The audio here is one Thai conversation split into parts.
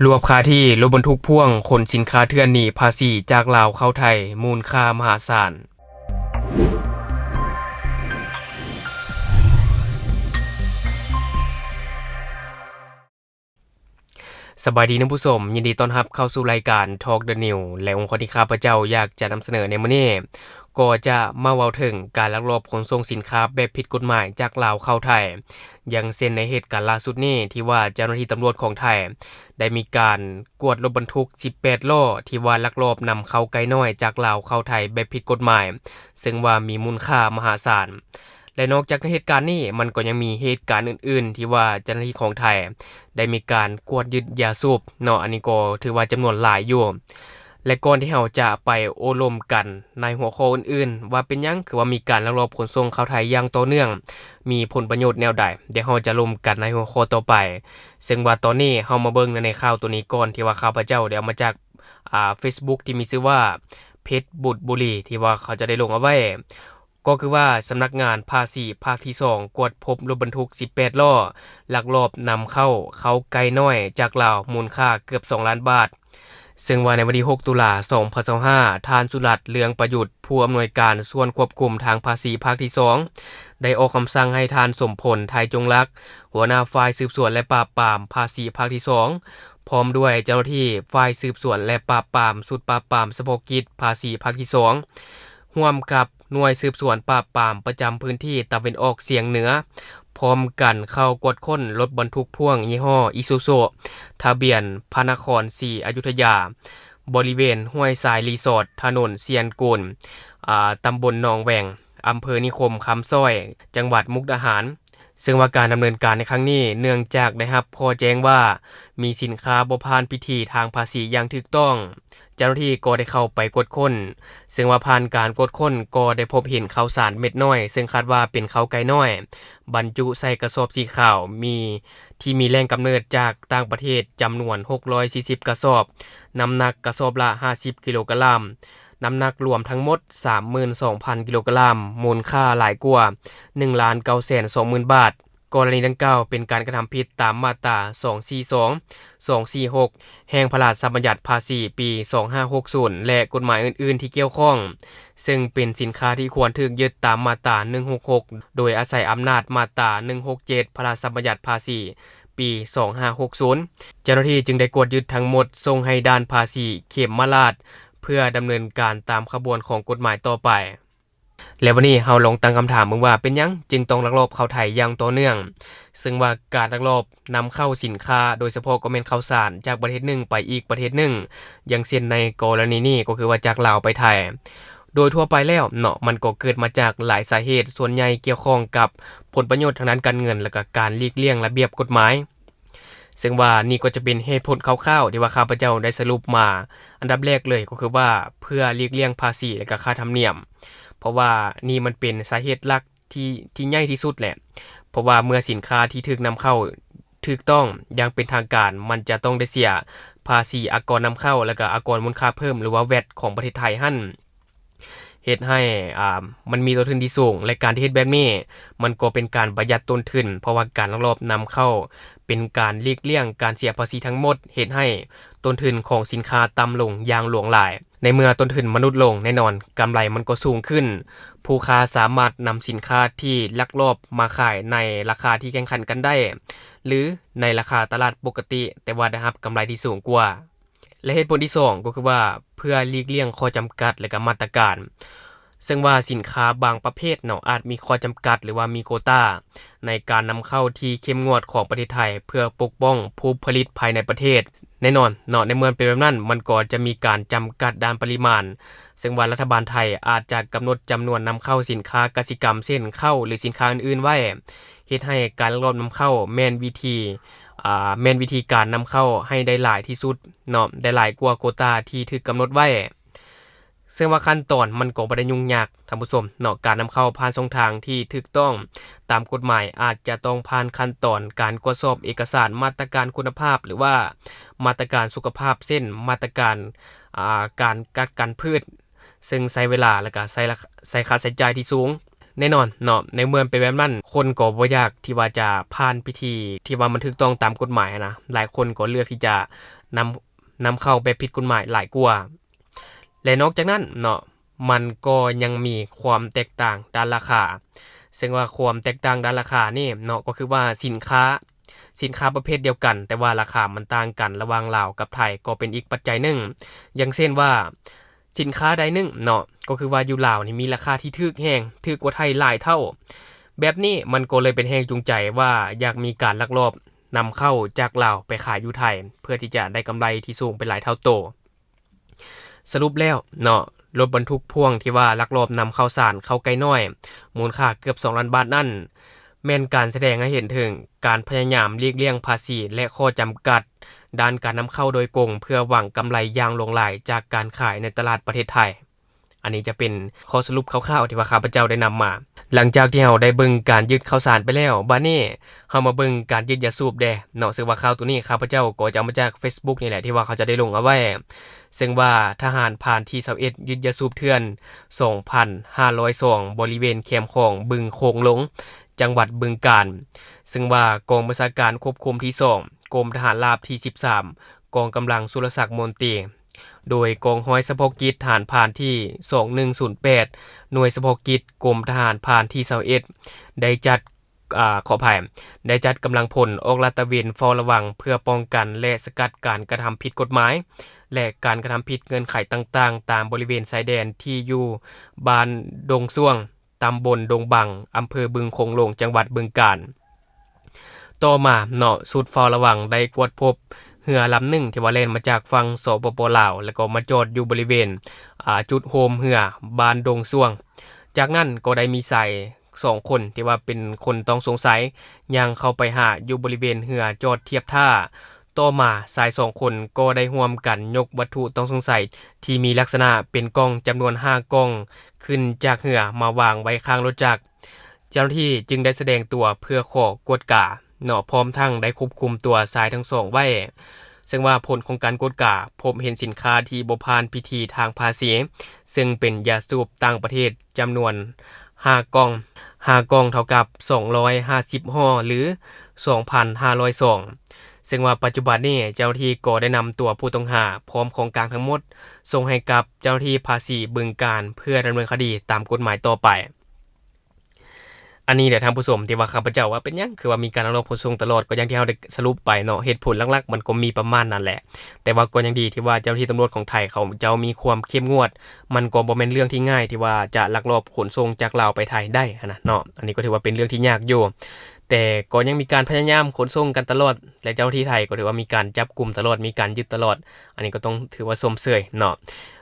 รวบคาที่รถบรรทุกพ่วงขนสินค้าเถื่อนหนีภาษีจากลาวเข้าไทยมูลค่ามหาศาลสบายดีนะผู้ชมยินดีต้อนรับเข้าสู่รายการ Talk the New และองค์กรที่ข้าพเจ้าอยากจะนำเสนอในมื้อนี้ก็จะมาเว้าถึงการลักลอบขนส่งสินค้าแบบผิดกฎหมายจากลาวเข้าไทยอย่างเช่นในเหตุการณ์ล่าสุดนี้ที่ว่าเจ้าหน้าที่ตำรวจของไทยได้มีการกวดรถบรรทุก18ล้อที่ว่าลักลอบนำเข้าไก่น้อยจากลาวเข้าไทยแบบผิดกฎหมายซึ่งว่ามีมูลค่ามหาศาลและนอกจากเหตุการณ์นี้มันก็ยังมีเหตุการณ์อื่นๆที่ว่าเจ้าหน้าที่ของไทยได้มีการกวดยึดยาสูบเนาะอันนี้ก็ถือว่าจำนวนหลายอยู่และก่อนที่เราจะไปโอ้ลมกันในหัวข้ออื่นๆว่าเป็นยังคือว่ามีการลักลอบขนส่งเข้าไทยอย่างต่อเนื่องมีผลประโยชน์แนวใดเดี๋ยวเราจะลมกันในหัวข้อต่อไปซึ่งว่าตอนนี้เรามาเบิ่งในข่าวตัวนี้ก่อนที่ว่าข้าพเจ้าได้เอามาจากFacebook ที่มีชื่อว่าเพชรบุรีที่ว่าเขาจะได้ลงเอาไว้ก็คือว่าสำนักงานภาษีภาคที่2กวดพบรถบรรทุก18ล้อลักลอบนำเข้าไก่น้อยจากลาวมูลค่าเกือบ2ล้านบาทซึ่งว่าในวันที่6ตุลา2025ท่านสุรัตน์เลืองประยุทธ์ผู้อำนวยการส่วนควบคุมทางภาษีภาคที่2ได้ออกคำสั่งให้ท่านสมพลไทยจงรักหัวหน้าฝ่ายสืบสวนและปราบปรามภาษีภาคที่2พร้อมด้วยเจ้าหน้าที่ฝ่ายสืบสวนและปราบปรามชุดปราบปรามเฉพาะกิจภาษีภาคที่2ร่วมกับหน่วยสืบสวนปราบปรามประจำพื้นที่ตะวันออกเฉียงเหนือพร้อมกันเข้ากวดค้นรถบรรทุกพ่วงยี่ห้ออิซูซุทะเบียนพระนคร4อยุธยาบริเวณห้วยทรายรีสอร์ทถนนเซียนกุลตำบลหนองแหวงอำเภอนิคมคำสร้อยจังหวัดมุกดาหารซึ่งว่าการดำเนินการในครั้งนี้เนื่องจากได้รับข้อแจ้งว่ามีสินค้าบ่ผ่านพิธีทางภาษีอย่างถูกต้องเจ้าหน้าที่ก็ได้เข้าไปกดค้นซึ่งว่าผ่านการกดค้นก็ได้พบเห็นข้าวสารเม็ดน้อยซึ่งคาดว่าเป็นข้าวไก่น้อยบรรจุใส่กระสอบสีขาวที่มีแหล่งกำเนิดจากต่างประเทศจำนวน640กระสอบน้ำหนักกระสอบละ50กิโลกรัมน้ำหนักรวมทั้งหมด 32,000 กิโลกรัมมูลค่าหลายกว่า 1,920,000 บาทกรณีดังกล่าวเป็นการกระทำผิดตามมาตรา242 246แห่งพระราชบัญญัติภาษีปี2560และกฎหมายอื่นๆที่เกี่ยวข้องซึ่งเป็นสินค้าที่ควรถูกยึดตามมาตรา166โดยอาศัยอำนาจมาตรา167พระราชบัญญัติภาษีปี2560เจ้าหน้าที่จึงได้กวดยึดทั้งหมดส่งให้ด่านภาษีเขมราชเพื่อดำเนินการตามขบวนของกฎหมายต่อไปและวันนี้เราลองตั้งคำถามมึงว่าเป็นยังจึงต้องลักลอบเข้าไทยอย่างต่อเนื่องซึ่งว่าการลักลอบนำเข้าสินค้าโดยเฉพาะก็เป็นข้าวสารจากประเทศหนึ่งไปอีกประเทศหนึ่งอย่างเช่นในกรณีนี้ก็คือว่าจากลาวไปไทยโดยทั่วไปแล้วเนาะมันก็เกิดมาจากหลายสาเหตุส่วนใหญ่เกี่ยวข้องกับผลประโยชน์ทางด้านการเงินและก็การหลีกเลี่ยงระเบียบกฎหมายซึ่งว่านี่ก็จะเป็นเหตุผลคร่าวๆที่ว่าข้าพเจ้าได้สรุปมาอันดับแรกเลยก็คือว่าเพื่อหลีกเลี่ยงภาษีและก็ค่าธรรมเนียมเพราะว่านี่มันเป็นสาเหตุหลักที่ใหญ่ที่สุดแหละเพราะว่าเมื่อสินค้าที่ถูกนำเข้าถูกต้องอย่างเป็นทางการมันจะต้องได้เสียภาษีอากรนำเข้าและก็อากรมูลค่าเพิ่มหรือว่า VAT ของประเทศไทยหั่นเฮ็ดให้มันมีต้นทุนที่สูงและการที่เฮ็ดแบบนี้มันก็เป็นการประหยัดต้นทุนเพราะว่าการลักลอบนำเข้าเป็นการหลีกเลี่ยงการเสียภาษีทั้งหมดเฮ็ดให้ต้นทุนของสินค้าต่ำลงอย่างหลวงหลายในเมื่อต้นทุนมนุษย์ลงแน่นอนกำไรมันก็สูงขึ้นผู้ค้าสามารถนำสินค้าที่ลักลอบมาขายในราคาที่แข่งขันกันได้หรือในราคาตลาดปกติแต่ว่าได้รับกำไรที่สูงกว่าและเหตุผลที่2ก็คือว่าเพื่อหลีกเลี่ยงข้อจำกัดและก็มาตรการซึ่งว่าสินค้าบางประเภทเนาะอาจมีข้อจำกัดหรือว่ามีโควตาในการนำเข้าที่เข้มงวดของประเทศไทยเพื่อปกป้องผู้ผลิตภายในประเทศแน่นอนเนาะในเมื่อเป็นแบบนั้นมันก็จะมีการจำกัดด้านปริมาณซึ่งว่ารัฐบาลไทยอาจจะกำหนดจำนวนนำเข้าสินค้ากสิกรรมเช่นข้าวหรือสินค้าอื่นๆไว้เฮ็ดให้การลักลอบนำเข้าแม่นวิธีการนำเข้าให้ได้หลายที่สุดเนาะได้หลายกว่าโควตาที่ถูกกำหนดไว้ซึ่งว่าขั้นตอนมันก็บ่ได้ยุ่งยากท่านผู้ชมเนาะการนำเข้าผ่านช่องทางที่ถูกต้องตามกฎหมายอาจจะต้องผ่านขั้นตอนการตรวจสอบเอกสารมาตรการคุณภาพหรือว่ามาตรการสุขภาพเช่นมาตรการการกักกันพืชซึ่งใช้เวลาและก็ใช้ค่าใช้จ่ายที่สูงแน่นอนเนาะในเมื่อเป็นแบบนั้นคนก็บ่อยากที่ว่าจะผ่านพิธีที่ว่ามันถูกต้องตามกฎหมายนะหลายคนก็เลือกที่จะ นำเข้าแบบผิดกฎหมายหลายกว่าและนอกจากนั้นเนาะมันก็ยังมีความแตกต่างด้านราคาซึ่งว่าความแตกต่างด้านราคานี่เนาะก็คือว่าสินค้าประเภทเดียวกันแต่ว่าราคามันต่างกันระหว่างลาวกับไทยก็เป็นอีกปัจจัยหนึ่งอย่างเช่นว่าสินค้าใดหนึ่งเนาะก็คือว่าอยู่ลาวนี่มีราคาที่ถูกแฮงถูกกว่าไทยหลายเท่าแบบนี้มันก็เลยเป็นแรงจูงใจว่าอยากมีการลักลอบนำเข้าจากลาวไปขายอยู่ไทยเพื่อที่จะได้กำไรที่สูงเป็นหลายเท่าโตสรุปแล้วเนาะรถบรรทุกพ่วงที่ว่าลักลอบนำเข้าสารเข้าไกลน้อยมูลค่าเกือบ2ล้านบาทนั่นแม่นการแสดงให้เห็นถึงการพยายามหลีกเลี่ยงภาษีและข้อจำกัดด้านการนำเข้าโดยกงเพื่อหวังกำไรอย่างหลงไหลจากการขายในตลาดประเทศไทยอันนี้จะเป็นข้อสรุปคร่าวๆที่ว่าข้าพเจ้าได้นำมาหลังจากที่เราได้เบิ่งการยึดข้าวสารไปแล้วบัดนี้เฮามาเบิ่งการยึดยาสูบแดเนาะซึ่งว่าข่าวตัวนี้ข้าพเจ้าก็จะเอามาจาก Facebook นี่แหละที่ว่าเขาจะได้ลงเอาไว้ซึ่งว่าทหารผ่านที่21ยึดยาสูบเถื่อน 2,502 บริเวณแคมป์ของบึงโคงหลงจังหวัดบึงกาฬซึ่งว่ากองบัญชาการควบคุมที่2กรมทหารราบที่13กองกำลังสุรศักดิ์มนตรีโดยกองร้อยเฉพาะกิจทหารพรานที่2108หน่วยเฉพาะกิจกรมทหารพรานที่21ได้จัดขออภัยได้จัดกำลังพลออกลาดตระเวนเฝ้าระวังเพื่อป้องกันและสกัดการกระทำผิดกฎหมายและการกระทำผิดเงื่อนไขต่างๆตามบริเวณชายแดนที่อยู่บ้านดงซ่วงตำบลดงบังอำเภอบึงโขงหลงจังหวัดบึงกาฬต่อมาเนาะสุดเฝ้าระวังได้กวดพบเรือลำหนึ่งที่ว่าแล่นมาจากฝั่งสปป.ลาวแล้วก็มาจอดอยู่บริเวณจุดโฮมเรือบ้านดงซ่วงจากนั้นก็ได้มีชาย2คนที่ว่าเป็นคนต้องสงสัยย่างเข้าไปหาอยู่บริเวณเรือจอดเทียบท่าต่อมาชาย2คนก็ได้ร่วมกันยกวัตถุต้องสงสัยที่มีลักษณะเป็นกล้องจำนวน5กล้องขึ้นจากเรือมาวางไว้ข้างรถจักรเจ้าหน้าที่จึงได้แสดงตัวเพื่อขอกวดกาเนาะพร้อมทั้งได้ควบคุมตัวชายทั้งสองไว้ซึ่งว่าผลของการกวดกาพบเห็นสินค้าที่บ่ผ่านพิธีทางภาษีซึ่งเป็นยาสูบต่างประเทศจำนวน5กล่องเท่ากับ250ห่อหรือ 2,500 ซองซึ่งว่าปัจจุบันนี้เจ้าหน้าที่ก็ได้นำตัวผู้ต้องหาพร้อมของกลางทั้งหมดส่งให้กับเจ้าหน้าที่ภาษีบึงกาฬเพื่อดำเนินคดีตามกฎหมายต่อไปอันนี้เดี๋ยวทางผู้ชมที่ว่าข้าพเจ้าว่าเป็นยังคือว่ามีการรอขนส่งตลอดก็อย่างที่เราได้สรุปไปเนาะเหตุผลหลักๆมันก็มีประมาณนั้นแหละแต่ว่าก็ยังดีที่ว่าเจ้าหน้าที่ตำรวจของไทยเขาเจ้ามีความเข้มงวดมันก็บ่แม่นเรื่องที่ง่ายที่ว่าจะลักลอบขนส่งจากลาวไปไทยได้นะเนาะอันนี้ก็ถือว่าเป็นเรื่องที่ยากอยู่แต่ก็ยังมีการพยายามขนส่งกันตลอดและเจ้าหน้าที่ไทยก็ถือว่ามีการจับกุมตลอดมีการยึดตลอดอันนี้ก็ต้องถือว่าสมเสยเนาะ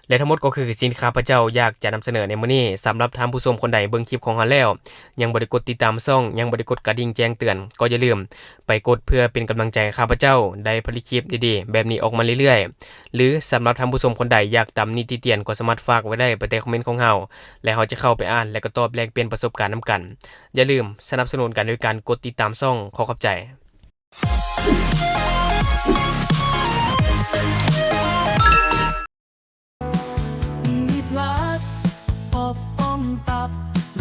และทั้งหมดก็คือสินค้าพระเจ้าอยากจะนำเสนอในมื้อนี้สำหรับท่านผู้ชมคนใดเบิ่งคลิปของเราแล้วยังบ่ได้กดติดตามช่องยังบ่ได้กดกระดิ่งแจ้งเตือนก็อย่าลืมไปกดเพื่อเป็นกำลังใจข้าพเจ้าได้ผลิตคลิปดีๆแบบนี้ออกมาเรื่อยๆหรือสำหรับท่านผู้ชมคนใดอยากตำนิติเตียนก็สามารถฝากไว้ได้ใต้คอมเมนต์ของเราและเราจะเข้าไปอ่านและก็ตอบแลกเปลี่ยนประสบการณ์นํกันอย่าลืมสนับสนุนกันด้วยการกดติดตามช่องขอขอบใจ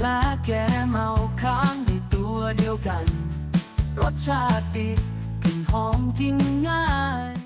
และแกเมาค้างในตัวเดียวกันรสชาติดีกลิ่นหอมกินง่าย